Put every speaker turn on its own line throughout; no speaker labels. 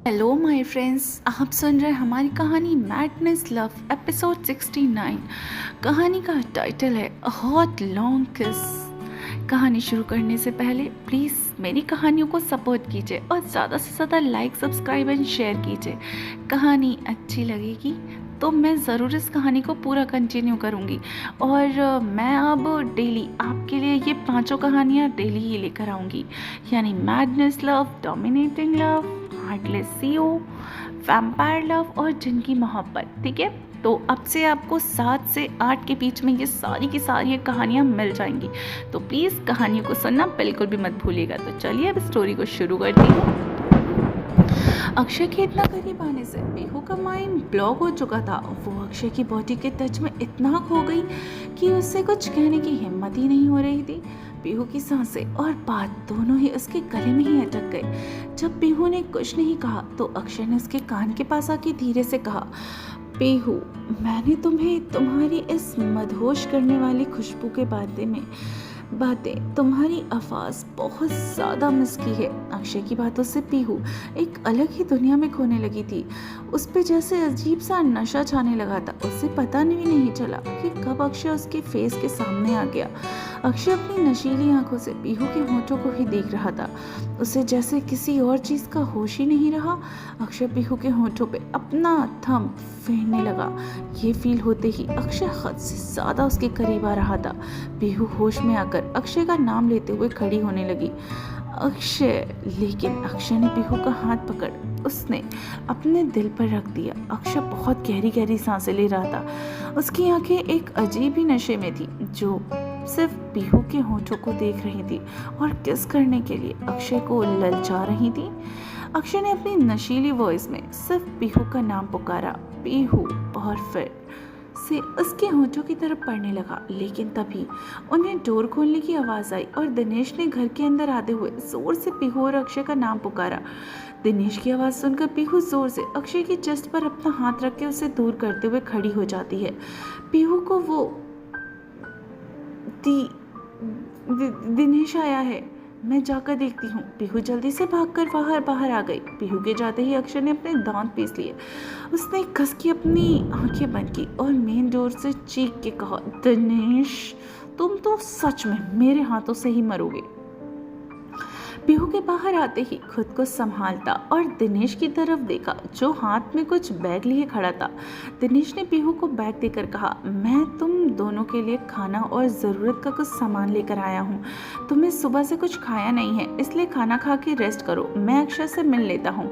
Hello my friends, आप सुन रहे हैं हमारी कहानी मैडनेस लव एपिसोड 69। कहानी का टाइटल है अ हॉट लॉन्ग किस। कहानी शुरू करने से पहले प्लीज़ मेरी कहानियों को सपोर्ट कीजिए और ज़्यादा से ज़्यादा लाइक, सब्सक्राइब एंड शेयर कीजिए। कहानी अच्छी लगेगी तो मैं ज़रूर इस कहानी को पूरा कंटिन्यू करूँगी और मैं अब डेली आपके लिए ये पांचों कहानियाँ डेली ही लेकर आऊँगी, यानी madness love, dominating love, heartless CO, vampire love और जिनकी मोहब्बत। ठीक है, तो अब से आपको 7 से 8 के बीच में ये सारी की सारी कहानियाँ मिल जाएंगी। तो प्लीज़ कहानियों को सुनना बिल्कुल भी मत भूलिएगा। तो चलिए अब स्टोरी को शुरू करती हूँ। अक्षय के इतना करीब आने से पीहू का माइंड ब्लॉक हो चुका था। वो अक्षय की बॉडी के टच में इतना खो गई कि उससे कुछ कहने की हिम्मत ही नहीं हो रही थी। पीहू की सांसें और बात दोनों ही उसके गले में ही अटक गए। जब पीहू ने कुछ नहीं कहा तो अक्षय ने उसके कान के पास आके धीरे से कहा, पीहू, मैंने तुम्हें तुम्हारी इस मदहोश करने वाली खुशबू के बातें तुम्हारी आवाज़ बहुत ज़्यादा मिस की है। अक्षय की बातों से पीहू एक अलग ही दुनिया में खोने लगी थी। उस पे जैसे अजीब सा नशा छाने लगा था। उसे पता नहीं चला कि कब अक्षय उसके फेस के सामने आ गया। अक्षय अपनी नशीली आंखों से पीहू के होठों को ही देख रहा था। उसे जैसे किसी और चीज़ का होश ही नहीं रहा। अक्षय पीहू के होठों पे अपना थंब फेरने लगा। ये फील होते ही अक्षय हद से ज़्यादा उसके करीब आ रहा था। पीहू होश में आकर अक्षय का नाम लेते हुए खड़ी होने लगी। अक्षय, लेकिन अक्षय ने पीहू का हाथ पकड़ उसने अपने दिल पर रख दिया। अक्षय बहुत गहरी गहरी सांसें ले रहा था। उसकी आंखें एक अजीब ही नशे में थी जो सिर्फ पीहू के होठों को देख रही थी और किस करने के लिए अक्षय को ललचा रही थी। अक्षय ने अपनी नशीली वॉइस में सिर्फ पीहू का नाम पुकारा, पीहू, और फिर से उसके होठों की तरफ पड़ने लगा। लेकिन तभी उन्हें डोर खोलने की आवाज़ आई और दिनेश ने घर के अंदर आते हुए जोर से पीहू और अक्षय का नाम पुकारा। दिनेश की आवाज़ सुनकर पीहू जोर से अक्षय की चेस्ट पर अपना हाथ रख के उसे दूर करते हुए खड़ी हो जाती है। पीहू को वो दिनेश आया है, मैं जाकर देखती हूँ। पीहू जल्दी से भागकर बाहर आ गई। पीहू के जाते ही अक्षय ने अपने दांत पीस लिए। उसने कस की अपनी आंखें बंद की और मेन डोर से चीख के कहा, दिनेश, तुम तो सच में मेरे हाथों से ही मरोगे। पीहू के बाहर आते ही खुद को संभालता और दिनेश की तरफ देखा जो हाथ में कुछ बैग लिए खड़ा था। दिनेश ने पीहू को बैग देकर कहा, मैं तुम दोनों के लिए खाना और ज़रूरत का कुछ सामान लेकर आया हूँ। तुमने सुबह से कुछ खाया नहीं है, इसलिए खाना खा के रेस्ट करो। मैं अक्षय से मिल लेता हूँ।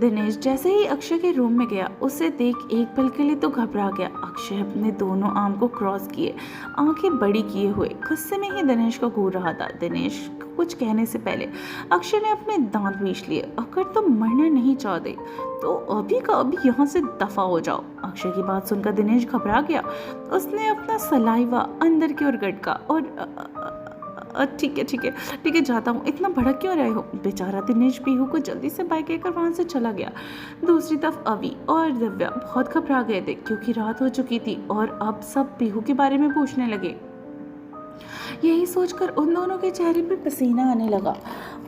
दिनेश जैसे ही अक्षय के रूम में गया उसे देख एक पल के लिए तो घबरा गया। अक्षय अपने दोनों आर्म को क्रॉस किए, आंखें बड़ी किए हुए गुस्से में ही दिनेश को घूर रहा था। दिनेश कुछ कहने से पहले अक्षय ने अपने दांत मीच लिए। अगर तुम मरना नहीं चाहते तो अभी का अभी यहाँ से दफा हो जाओ। अक्षय की बात सुनकर दिनेश घबरा गया। उसने अपना सलाइवा अंदर की ओर गटका और ठीक है, जाता हूँ, इतना भड़क क्यों रहे हो। बेचारा दिनेश पीहू को जल्दी से बाइक लेकर वहाँ से चला गया। दूसरी तरफ अवि और दिव्या बहुत घबरा गए थे क्योंकि रात हो चुकी थी और अब सब पीहू के बारे में पूछने लगे। यही सोचकर उन दोनों के चेहरे पे पसीना आने लगा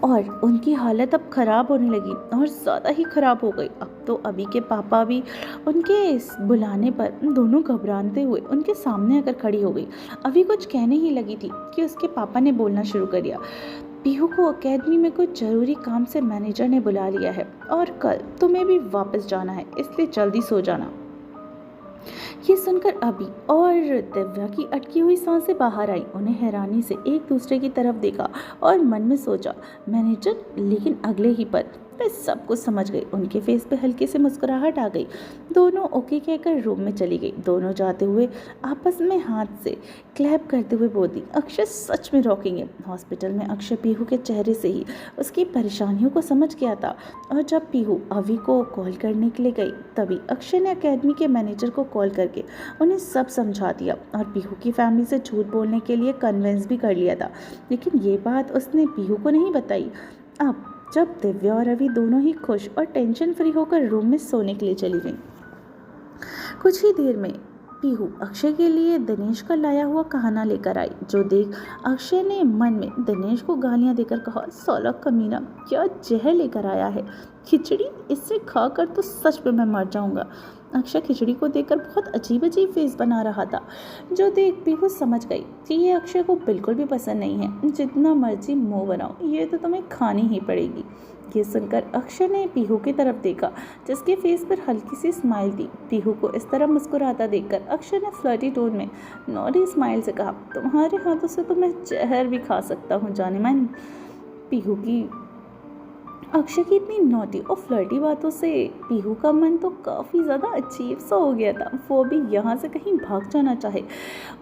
और उनकी हालत अब खराब होने लगी और ज़्यादा ही खराब हो गई। अब तो अभी के पापा भी उनके इस बुलाने पर दोनों घबराते हुए उनके सामने आकर खड़ी हो गई। अभी कुछ कहने ही लगी थी कि उसके पापा ने बोलना शुरू कर दिया, पीहू को एकेडमी में कुछ ज़रूरी काम से मैनेजर ने बुला लिया है और कल तुम्हें भी वापस जाना है, इसलिए जल्दी सो जाना। ये सुनकर अभी और दिव्या की अटकी हुई सांसें बाहर आई। उन्हें हैरानी से एक दूसरे की तरफ देखा और मन में सोचा, मैनेजर, लेकिन अगले ही पल वे सब कुछ समझ गई। उनके फेस पे हल्की सी मुस्कुराहट आ गई। दोनों ओके कहकर रूम में चली गई। दोनों जाते हुए आपस में हाथ से क्लैप करते हुए बोली, अक्षय सच में रॉकिंग है। हॉस्पिटल में अक्षय पीहू के चेहरे से ही उसकी परेशानियों को समझ गया था और जब पीहू अवि को कॉल करने के लिए गई तभी अक्षय ने एकेडमी के मैनेजर को कॉल करके उन्हें सब समझा दिया और पीहू की फैमिली से झूठ बोलने के लिए कन्विंस भी कर लिया था। लेकिन ये बात उसने पीहू को नहीं बताई। अब जब दिव्या और रवि दोनों ही खुश और टेंशन फ्री होकर रूम में सोने के लिए चली गई, कुछ ही देर में पीहू अक्षय के लिए दिनेश का लाया हुआ खाना लेकर आई, जो देख अक्षय ने मन में दिनेश को गालियां देकर कहा, साला कमीना, क्या जहर लेकर आया है, खिचड़ी, इससे खाकर तो सच में मैं मर जाऊंगा। अक्षय खिचड़ी को देखकर बहुत अजीब अजीब फेस बना रहा था, जो देख पीहू समझ गई कि ये अक्षय को बिल्कुल भी पसंद नहीं है। जितना मर्जी मुंह बनाओ, ये तो तुम्हें खानी ही पड़ेगी। ये सुनकर अक्षय ने पीहू की तरफ देखा, जिसके फेस पर हल्की सी स्माइल थी। पीहू को इस तरह मुस्कुराता देखकर अक्षय ने फ्लर्टी टोन में नॉटी स्माइल से कहा, तुम्हारे हाथों से तो मैं जहर भी खा सकता हूँ जाने मन। पीहू की अक्षय की इतनी नॉटी और फ्लर्टी बातों से पीहू का मन तो काफ़ी ज़्यादा अजीब सा हो गया था। वो भी यहाँ से कहीं भाग जाना चाहे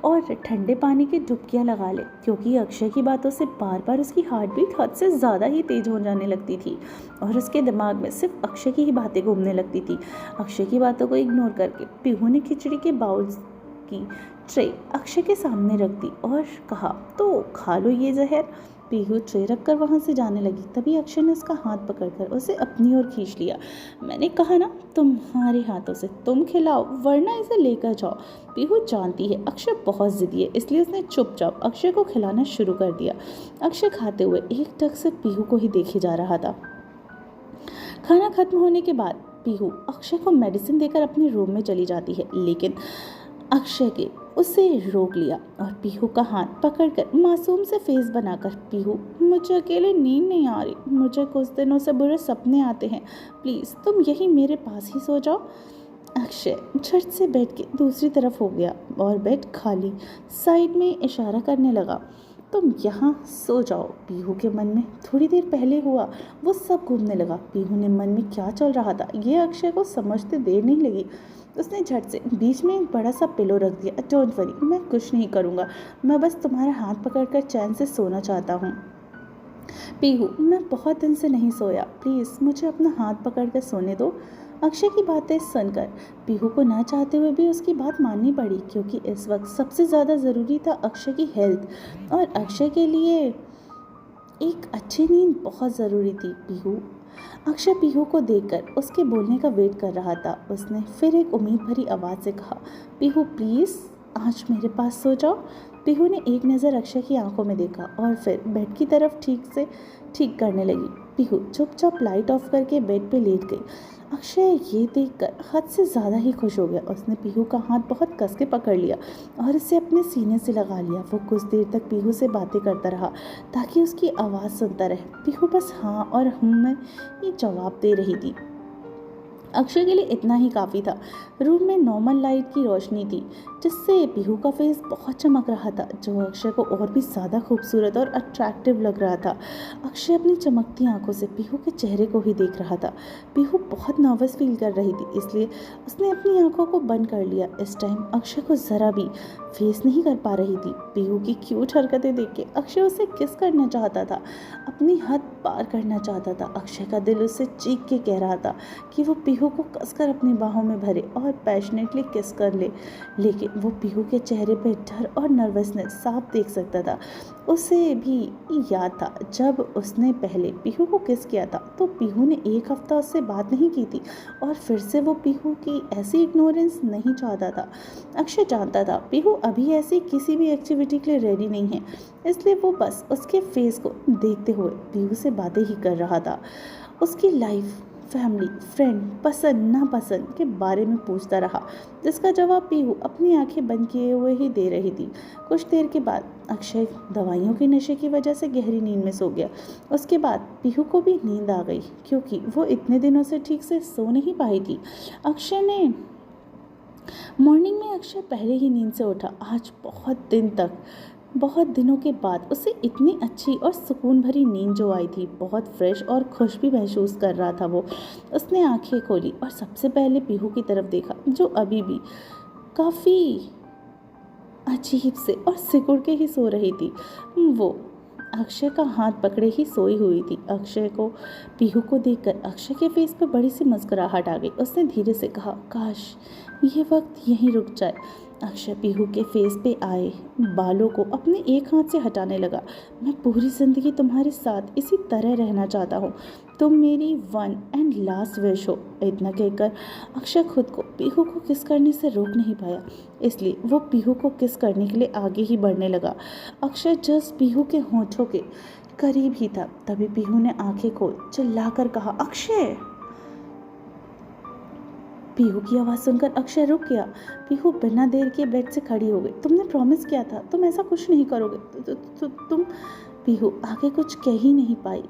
और ठंडे पानी की डुबकियाँ लगा ले, क्योंकि अक्षय की बातों से बार बार उसकी हार्ट बीट हद से ज़्यादा ही तेज हो जाने लगती थी और उसके दिमाग में सिर्फ अक्षय की ही बातें घूमने लगती थी। अक्षय की बातों को इग्नोर करके पीहू ने खिचड़ी के बाउल की ट्रे अक्षय के सामने रख दी और कहा, तो खा लो ये जहर। पीहू ट्रे रखकर वहाँ से जाने लगी। तभी अक्षय ने उसका हाथ पकड़कर उसे अपनी ओर खींच लिया। मैंने कहा ना, तुम्हारे हाथों से तुम खिलाओ वरना इसे लेकर जाओ। पीहू जानती है अक्षय बहुत जिद्दी है, इसलिए उसने चुपचाप अक्षय को खिलाना शुरू कर दिया। अक्षय खाते हुए एक टक से पीहू को ही देखे जा रहा था। खाना खत्म होने के बाद पीहू अक्षय को मेडिसिन देकर अपने रूम में चली जाती है, लेकिन अक्षय के उसे रोक लिया और पीहू का हाथ पकड़कर मासूम से फेस बनाकर, पीहू, मुझे अकेले नींद नहीं आ रही, मुझे कुछ दिनों से बुरे सपने आते हैं, प्लीज़ तुम यहीं मेरे पास ही सो जाओ। अक्षय झट से बेड के दूसरी तरफ हो गया और बेड खाली साइड में इशारा करने लगा, तुम यहाँ सो जाओ। पीहू के मन में थोड़ी देर पहले हुआ वो सब घूमने लगा। पीहू ने मन में क्या चल रहा था ये अक्षय को समझते देर नहीं लगी। उसने झट से बीच में एक बड़ा सा पिलो रख दिया। डोंट वरी, मैं कुछ नहीं करूँगा, मैं बस तुम्हारा हाथ पकड़कर चैन से सोना चाहता हूँ। पीहू, मैं बहुत दिन से नहीं सोया, प्लीज़ मुझे अपना हाथ पकड़कर सोने दो। अक्षय की बातें सुनकर पीहू को ना चाहते हुए भी उसकी बात माननी पड़ी, क्योंकि इस वक्त सबसे ज़्यादा ज़रूरी था अक्षय की हेल्थ और अक्षय के लिए एक अच्छी नींद बहुत ज़रूरी थी। अक्षय पीहू को देखकर उसके बोलने का वेट कर रहा था। उसने फिर एक उम्मीद भरी आवाज़ से कहा, पीहू प्लीज़ आज मेरे पास सो जाओ। पीहू ने एक नज़र अक्षय की आंखों में देखा और फिर बेड की तरफ ठीक करने लगी। पीहू चुपचाप लाइट ऑफ करके बेड पे लेट गई। अक्षय ये देखकर हद से ज़्यादा ही खुश हो गया। उसने पीहू का हाथ बहुत कस के पकड़ लिया और इसे अपने सीने से लगा लिया। वो कुछ देर तक पीहू से बातें करता रहा ताकि उसकी आवाज़ सुनता रहे। पीहू बस हाँ और में ही जवाब दे रही थी। अक्षय के लिए इतना ही काफ़ी था। रूम में नॉर्मल लाइट की रोशनी थी, जिससे पीहू का फेस बहुत चमक रहा था, जो अक्षय को और भी ज़्यादा खूबसूरत और अट्रैक्टिव लग रहा था। अक्षय अपनी चमकती आंखों से पीहू के चेहरे को ही देख रहा था। पीहू बहुत नर्वस फील कर रही थी, इसलिए उसने अपनी आंखों को बंद कर लिया। इस टाइम अक्षय को ज़रा भी फेस नहीं कर पा रही थी। पीहू की क्यूट हरकतें देख के अक्षय उसे किस करना चाहता था, अपनी हद पार करना चाहता था। अक्षय का दिल उससे चीख के कह रहा था कि वो पीहू को कसकर अपनी बाहों में भरे और पैशनेटली किस कर ले, लेकिन वो पीहू के चेहरे पे डर और नर्वसनेस साफ देख सकता था। उसे भी याद था जब उसने पहले पीहू को किस किया था तो पीहू ने एक हफ्ता उससे बात नहीं की थी और फिर से वो पीहू की ऐसी इग्नोरेंस नहीं चाहता था। अक्षय जानता था पीहू अभी ऐसी किसी भी एक्टिविटी के लिए रेडी नहीं है, इसलिए वो बस उसके फेस को देखते हुए पीहू से बातें ही कर रहा था। उसकी लाइफ, फैमिली, फ्रेंड, पसंद नापसंद के बारे में पूछता रहा, जिसका जवाब पीहू अपनी आंखें बंद किए हुए ही दे रही थी। कुछ देर के बाद अक्षय दवाइयों के नशे की वजह से गहरी नींद में सो गया। उसके बाद पीहू को भी नींद आ गई, क्योंकि वो इतने दिनों से ठीक से सो नहीं पाई थी। मॉर्निंग में अक्षय पहले ही नींद से उठा। आज बहुत दिनों के बाद उसे इतनी अच्छी और सुकून भरी नींद जो आई थी, बहुत फ्रेश और खुश भी महसूस कर रहा था वो। उसने आंखें खोली और सबसे पहले पीहू की तरफ देखा, जो अभी भी काफ़ी अजीब से और सिकुड़ के ही सो रही थी। वो अक्षय का हाथ पकड़े ही सोई हुई थी। पीहू को देखकर अक्षय के फेस पर बड़ी सी मुस्कुराहट आ गई। उसने धीरे से कहा, काश ये वक्त यहीं रुक जाए।
अक्षय पीहू के फेस पे आए बालों को अपने एक हाथ से हटाने लगा। मैं पूरी ज़िंदगी तुम्हारे साथ इसी तरह रहना चाहता हूँ। तुम मेरी वन एंड लास्ट विश हो। इतना कहकर अक्षय खुद को पीहू को किस करने से रोक नहीं पाया, इसलिए वो पीहू को किस करने के लिए आगे ही बढ़ने लगा। अक्षय जस्ट पीहू के होठों के करीब ही था, तभी पीहू ने आंखें खोल चिल्लाकर कहा, अक्षय। पीहू की आवाज़ सुनकर अक्षय रुक गया। पीहू बिना देर के बेड से खड़ी हो गई। तुमने प्रॉमिस किया था, तुम ऐसा कुछ नहीं करोगे। तुम। पीहू आगे कुछ कह ही नहीं पाई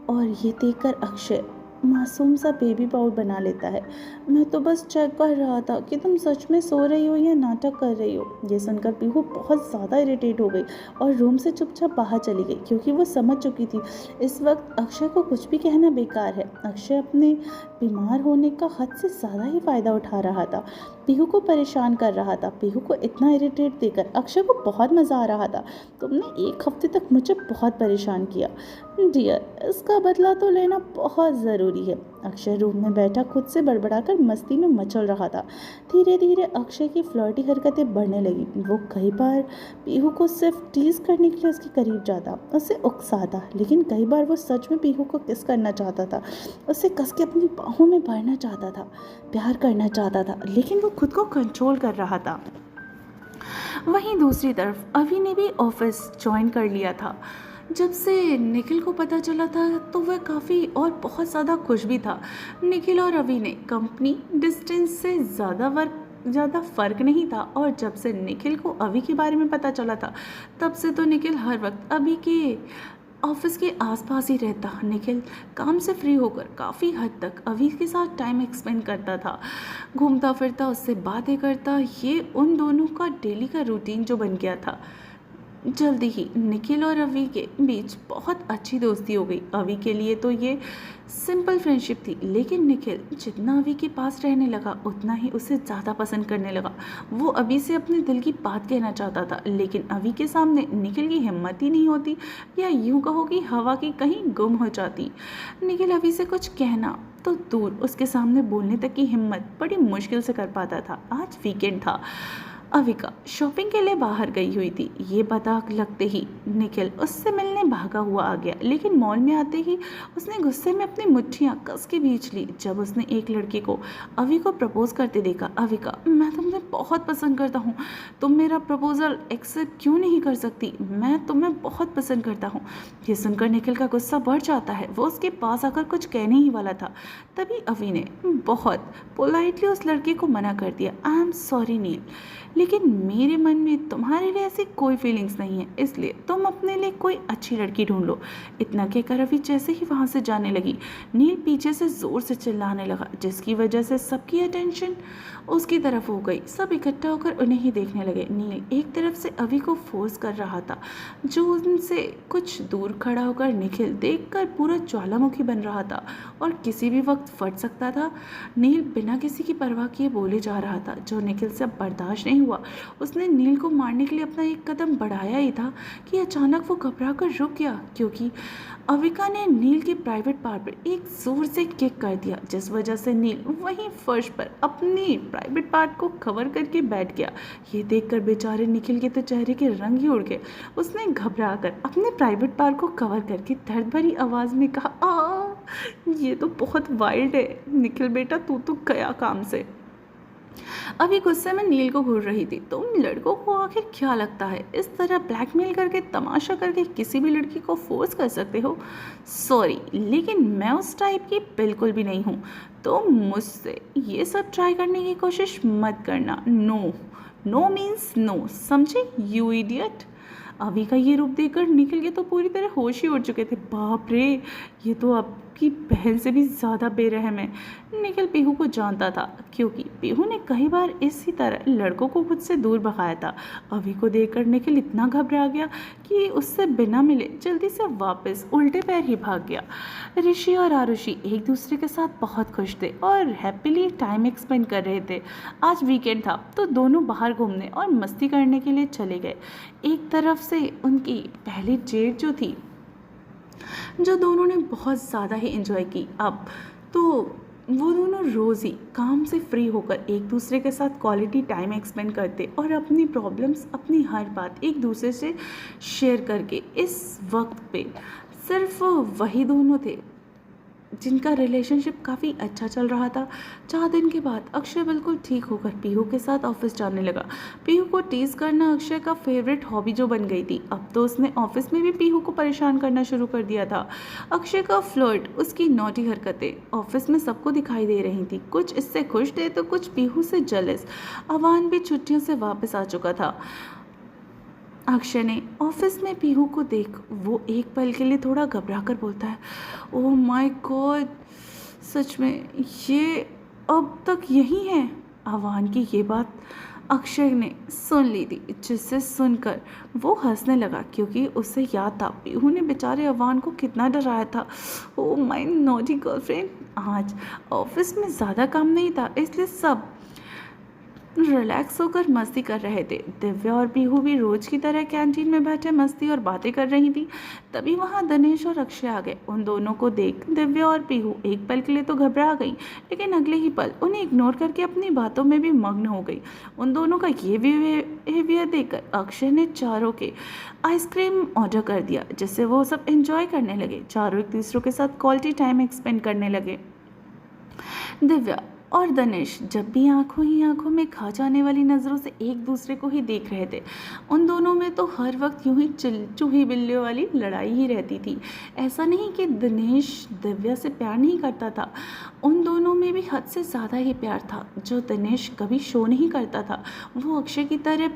और ये देखकर अक्षय मासूम सा बेबी बाउल बना लेता है। मैं तो बस चेक कर रहा था कि तुम सच में सो रही हो या नाटक कर रही हो। ये सुनकर पीहू बहुत ज़्यादा इरिटेट हो गई और रूम से चुपचाप बाहर चली गई, क्योंकि वो समझ चुकी थी इस वक्त अक्षय को कुछ भी कहना बेकार है। अक्षय अपने बीमार होने का हद से ज़्यादा ही फ़ायदा उठा रहा था, पीहू को परेशान कर रहा था। पीहू को इतना इरिटेट देकर अक्षय को बहुत मज़ा आ रहा था। तुमने एक हफ्ते तक मुझे बहुत परेशान किया डियर, इसका बदला तो लेना बहुत ज़रूरी है। अक्षय रूम में बैठा खुद से बड़बड़ाकर मस्ती में मचल रहा था। धीरे धीरे अक्षय की फ्लर्टी हरकतें बढ़ने लगी। वो कई बार पीहू को सिर्फ टीज करने के लिए उसके करीब जाता, उसे उकसाता, लेकिन कई बार वो सच में पीहू को किस करना चाहता था, उसे कस के अपनी बाहों में भरना चाहता था, प्यार करना चाहता था, लेकिन वो खुद को कंट्रोल कर रहा था।
वहीं दूसरी तरफ अभी ने भी ऑफिस ज्वाइन कर लिया था। जब से निखिल को पता चला था तो वह काफ़ी और बहुत ज़्यादा खुश भी था। निखिल और अभी ने कंपनी डिस्टेंस से ज़्यादा फ़र्क नहीं था, और जब से निखिल को अभी के बारे में पता चला था तब से तो निखिल हर वक्त अभी के ऑफिस के आसपास ही रहता। निखिल काम से फ्री होकर काफ़ी हद तक अभी के साथ टाइम एक्सपेंड करता था, घूमता फिरता, उससे बातें करता। ये उन दोनों का डेली का रूटीन जो बन गया था। जल्दी ही निखिल और अवी के बीच बहुत अच्छी दोस्ती हो गई। अवी के लिए तो ये सिंपल फ्रेंडशिप थी, लेकिन निखिल जितना अवी के पास रहने लगा उतना ही उसे ज़्यादा पसंद करने लगा। वो अभी से अपने दिल की बात कहना चाहता था, लेकिन अवी के सामने निखिल की हिम्मत ही नहीं होती, या यूँ कहो कि हवा की कहीं गुम हो जाती। निखिल अवी से कुछ कहना तो दूर, उसके सामने बोलने तक की हिम्मत बड़ी मुश्किल से कर पाता था। आज वीकेंड था। अविका शॉपिंग के लिए बाहर गई हुई थी। ये पता लगते ही निखिल उससे मिलने भागा हुआ आ गया, लेकिन मॉल में आते ही उसने गुस्से में अपनी मुट्ठियां कस के बीच ली जब उसने एक लड़के को अवी को प्रपोज करते देखा। अविका, मैं तुम्हें बहुत पसंद करता हूँ, तुम मेरा प्रपोजल एक्सेप्ट क्यों नहीं कर सकती? मैं तुम्हें बहुत पसंद करता हूँ। ये सुनकर निखिल का गुस्सा बढ़ जाता है। वो उसके पास आकर कुछ कहने ही वाला था, तभी अवी ने बहुत पोलाइटली उस लड़के को मना कर दिया। आई एम सॉरी नील, लेकिन मेरे मन में तुम्हारे लिए ऐसी कोई फीलिंग्स नहीं है, इसलिए तुम अपने लिए कोई अच्छी लड़की ढूंढ लो। इतना कहकर अभी जैसे ही वहाँ से जाने लगी, नील पीछे से ज़ोर से चिल्लाने लगा, जिसकी वजह से सबकी अटेंशन उसकी तरफ हो गई। सब इकट्ठा होकर उन्हें ही देखने लगे। नील एक तरफ से अभी को फोर्स कर रहा था, जो उनसे कुछ दूर खड़ा होकर निखिल देखकर पूरा ज्वालामुखी बन रहा था और किसी भी वक्त फट सकता था। नील बिना किसी की परवाह किए बोले जा रहा था, जो निखिल से अब बर्दाश्त नहीं हुआ। उसने नील को मारने के लिए अपना एक कदम बढ़ाया ही था कि अचानक वो घबरा कर रुक गया, क्योंकि अविका ने नील के प्राइवेट पार्ट पर एक जोर से किक कर दिया, जिस वजह से नील वहीं फर्श पर अपनी प्राइवेट पार्ट को कवर करके बैठ गया। ये देखकर बेचारे निखिल के तो चेहरे के रंग ही उड़ गए। उसने घबरा कर अपने प्राइवेट पार्ट को कवर करके दर्द भरी आवाज़ में कहा, ये तो बहुत वाइल्ड है निखिल बेटा, तू तो गया काम से। अभी गुस्से में नील को घूर रही थी। तुम लड़कों को आखिर क्या लगता है, इस तरह ब्लैकमेल करके तमाशा करके किसी भी लड़की को फोर्स कर सकते हो? सॉरी, लेकिन मैं उस टाइप की बिल्कुल भी नहीं हूँ, तो मुझसे ये सब ट्राई करने की कोशिश मत करना। नो, नो मीन्स नो, समझे यू इडियट। अभी का ये रूप देखकर निखिल के तो पूरी तरह होश ही उड़ चुके थे। बाप रे, ये तो आपकी बहन से भी ज़्यादा बेरहम है। निखिल पीहू को जानता था, क्योंकि पीहू ने कई बार इसी तरह लड़कों को खुद से दूर भगाया था। अभी को देखकर निखिल इतना घबरा गया कि उससे बिना मिले जल्दी से वापस उल्टे पैर ही भाग गया। ऋषि और आरुषि एक दूसरे के साथ बहुत खुश थे और हैप्पीली टाइम एक्सपेंड कर रहे थे। आज वीकेंड था तो दोनों बाहर घूमने और मस्ती करने के लिए चले गए। एक तरफ से उनकी पहली डेट जो थी, जो दोनों ने बहुत ज़्यादा ही एंजॉय की, अब तो
वो दोनों रोज़ ही काम से फ्री होकर एक दूसरे के साथ क्वालिटी टाइम एक्सपेंड करते और अपनी प्रॉब्लम्स, अपनी हर बात एक दूसरे से शेयर करके। इस वक्त पे सिर्फ वही दोनों थे जिनका रिलेशनशिप काफ़ी अच्छा चल रहा था। 4 दिन के बाद अक्षय बिल्कुल ठीक होकर पीहू के साथ ऑफिस जाने लगा। पीहू को टीज करना अक्षय का फेवरेट हॉबी जो बन गई थी। अब तो उसने ऑफिस में भी पीहू को परेशान करना शुरू कर दिया था। अक्षय का फ्लर्ट, उसकी नॉटी हरकतें ऑफिस में सबको दिखाई दे रही थी। कुछ इससे खुश थे तो कुछ पीहू से जेलस। अवान भी छुट्टियों से वापस आ चुका था। अक्षय ने ऑफिस में पीहू को देख वो एक पल के लिए थोड़ा घबरा कर बोलता है, ओह माय गॉड, सच में ये अब तक यही है। आवान की ये बात अक्षय ने सुन ली थी, जिससे सुनकर वो हंसने लगा क्योंकि उसे याद था पीहू ने बेचारे अवान को कितना डराया था। Oh my naughty girlfriend. आज ऑफिस में ज़्यादा काम नहीं था इसलिए सब रिलैक्स होकर मस्ती कर रहे थे। दिव्या और पीहू भी रोज की तरह कैंटीन में बैठे मस्ती और बातें कर रही थी। तभी वहां दिनेश और अक्षय आ गए। उन दोनों को देख दिव्या और पीहू एक पल के लिए तो घबरा गई, लेकिन अगले ही पल उन्हें इग्नोर करके अपनी बातों में भी मग्न हो गई। उन दोनों का ये बिहेवियर देखकर अक्षय ने चारों के आइसक्रीम ऑर्डर कर दिया, जिससे वो सब एंजॉय करने लगे। चारों एक दूसरों के साथ क्वालिटी टाइम एक्सपेंड करने लगे। दिव्या और दिनेश जब भी आंखों ही आंखों में खा जाने वाली नज़रों से एक दूसरे को ही देख रहे थे। उन दोनों में तो हर वक्त यूं ही चूही बिल्लियों वाली लड़ाई ही रहती थी। ऐसा नहीं कि दिनेश दिव्या से प्यार नहीं करता था, उन दोनों में भी हद से ज़्यादा ही प्यार था। जो दिनेश कभी शो नहीं करता था, वो अक्षय की तरह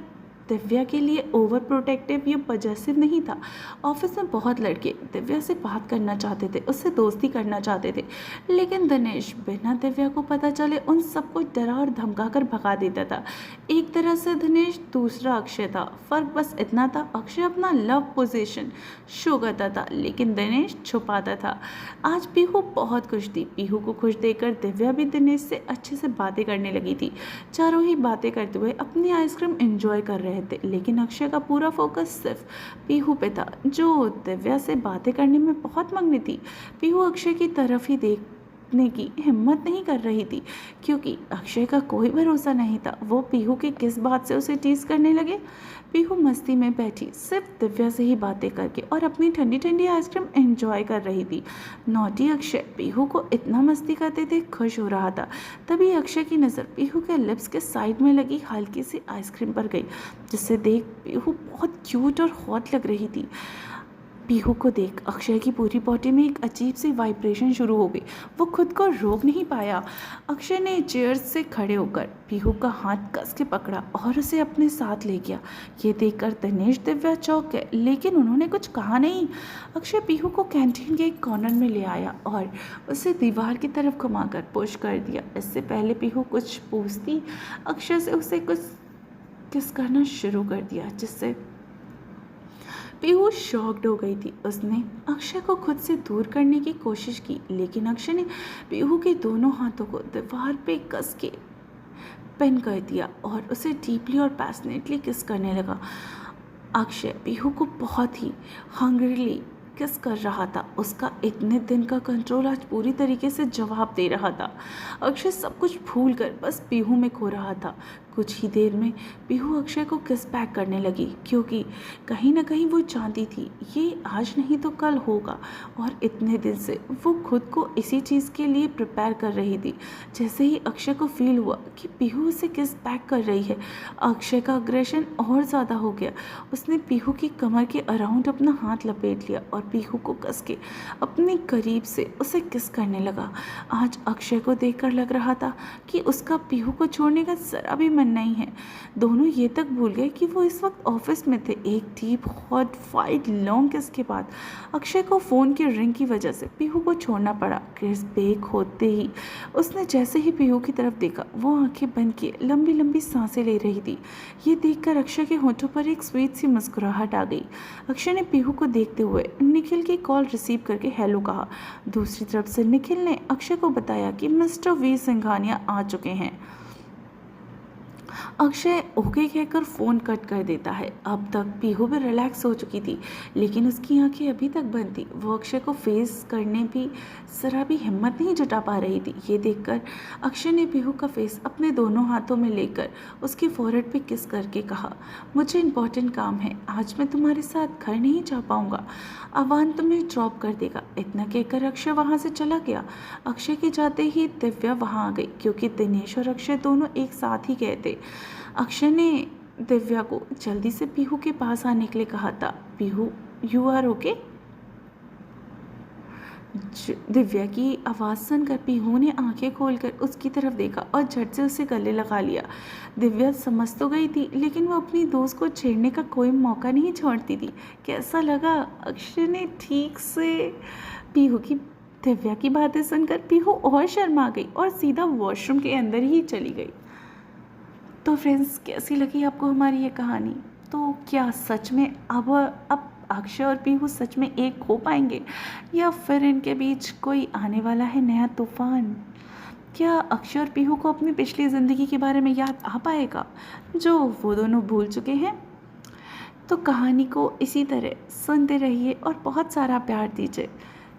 दिव्या के लिए ओवर प्रोटेक्टिव या पजेसिव नहीं था। ऑफिस में बहुत लड़के दिव्या से बात करना चाहते थे, उससे दोस्ती करना चाहते थे, लेकिन दिनेश बिना दिव्या को पता चले उन सबको डरा और धमका कर भगा देता था। एक तरह से दिनेश दूसरा अक्षय था। फर्क बस इतना था, अक्षय अपना लव पोजीशन शो करता था लेकिन दिनेश छुपाता था। आज पीहू बहुत खुश थी। पीहू को खुश देखकर दिव्या भी दिनेश से अच्छे से बातें करने लगी थी। चारों ही बातें करते हुए अपनी आइसक्रीम एंजॉय कर रहे थे, लेकिन अक्षय का पूरा फोकस सिर्फ पीहू पे था, जो दिव्या से बातें करने में बहुत मग्न थी। पीहू अक्षय की तरफ ही देखने की हिम्मत नहीं कर रही थी क्योंकि अक्षय का कोई भरोसा नहीं था वो पीहू की किस बात से उसे टीज करने लगे। पीहू मस्ती में बैठी सिर्फ दिव्या से ही बातें करके और अपनी ठंडी ठंडी आइसक्रीम एंजॉय कर रही थी। नॉटी अक्षय पीहू को इतना मस्ती करते थे खुश हो रहा था। तभी अक्षय की नज़र पीहू के लिप्स के साइड में लगी हल्की सी आइसक्रीम पर गई, जिससे देख पीहू बहुत क्यूट और हॉट लग रही थी। पीहू को देख अक्षय की पूरी बॉडी में एक अजीब सी वाइब्रेशन शुरू हो गई। वो खुद को रोक नहीं पाया। अक्षय ने चेयर से खड़े होकर पीहू का हाथ कस के पकड़ा और उसे अपने साथ ले गया। ये देखकर दिनेश दिव्या चौंक गए, लेकिन उन्होंने कुछ कहा नहीं। अक्षय पीहू को कैंटीन के एक कॉर्नर में ले आया और उसे दीवार की तरफ घुमाकर पुश कर दिया। इससे पहले पीहू कुछ पूछती अक्षय से उसे कुछ किस करना शुरू कर दिया, जिससे पीहू शॉक्ड हो गई थी। उसने अक्षय को खुद से दूर करने की कोशिश की, लेकिन अक्षय ने पीहू के दोनों हाथों को दीवार पे कस के पिन कर दिया और उसे डीपली और पैशनेटली किस करने लगा। अक्षय पीहू को बहुत ही हंग्रीली किस कर रहा था। उसका इतने दिन का कंट्रोल आज पूरी तरीके से जवाब दे रहा था। अक्षय सब कुछ भूल कर बस पीहू में खो रहा था। कुछ ही देर में पीहू अक्षय को किस बैक करने लगी, क्योंकि कहीं ना कहीं वो जानती थी ये आज नहीं तो कल होगा, और इतने दिन से वो खुद को इसी चीज़ के लिए प्रिपेयर कर रही थी। जैसे ही अक्षय को फील हुआ कि पीहू उसे किस बैक कर रही है, अक्षय का अग्रेशन और ज़्यादा हो गया। उसने पीहू की कमर के अराउंड अपना हाथ लपेट लिया और पीहू को कस के अपने करीब से उसे किस करने लगा। आज अक्षय को देखकर लग रहा था कि उसका पीहू को छोड़ने का जरा भी मन नहीं है। दोनों ये तक भूल गए कि वो इस वक्त ऑफिस में थे। एक डीप हॉट फाइट लॉन्ग किस के बाद अक्षय को फ़ोन की रिंग की वजह से पीहू को छोड़ना पड़ा। किस बेक होते ही उसने जैसे ही पीहू की तरफ देखा, वो आंखें बंद किए लंबी लंबी सांसें ले रही थी। ये देखकर अक्षय के होठों पर एक स्वीट सी मुस्कुराहट आ गई। अक्षय ने पीहू को देखते हुए निखिल की कॉल रिसीव करके हेलो कहा। दूसरी तरफ से निखिल ने अक्षय को बताया कि मिस्टर वी सिंघानिया आ चुके हैं।
अक्षय ओके कहकर फ़ोन कट कर देता है। अब तक पीहू भी रिलैक्स हो चुकी थी, लेकिन उसकी आंखें अभी तक बंद थी। वो अक्षय को फेस करने भी ज़रा भी हिम्मत नहीं जुटा पा रही थी। ये देखकर अक्षय ने पीहू का फेस अपने दोनों हाथों में लेकर उसके फोrehead पे किस करके कहा, मुझे इम्पोर्टेंट काम है, आज मैं तुम्हारे साथ घर नहीं जा पाऊँगा, अवान तुम्हें ड्रॉप कर देगा। इतना कहकर अक्षय वहाँ से चला गया। अक्षय के जाते ही दिव्या वहाँ आ गई, क्योंकि दिनेश और अक्षय दोनों एक साथ ही गए थे। अक्षय ने दिव्या को जल्दी से पीहू के पास आने के लिए कहा था। Pihu, you are okay? Divya की आवाज़ सुनकर पीहू ने आंखें खोलकर उसकी तरफ देखा और झट से उसे गले लगा लिया। दिव्या समझ तो गई थी, लेकिन वो अपनी दोस्त को छेड़ने का कोई मौका नहीं छोड़ती थी। कैसा लगा? अक्षय ने ठीक से पीहू की दिव्या की बातें सुनकर पीहू और शर्मा गई और सीधा वॉशरूम के अंदर ही चली गई। तो फ्रेंड्स, कैसी लगी आपको हमारी ये कहानी? तो क्या सच में अब अक्षय और पीहू सच में एक हो पाएंगे, या फिर इनके बीच कोई आने वाला है नया तूफान? क्या अक्षय और पीहू को अपनी पिछली ज़िंदगी के बारे में याद आ पाएगा जो वो दोनों भूल चुके हैं? तो कहानी को इसी तरह सुनते रहिए और बहुत सारा प्यार दीजिए।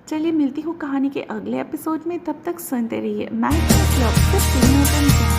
चलिए, मिलती हूँ कहानी के अगले एपिसोड में। तब तक सुनते रहिए मैग्नेस लव।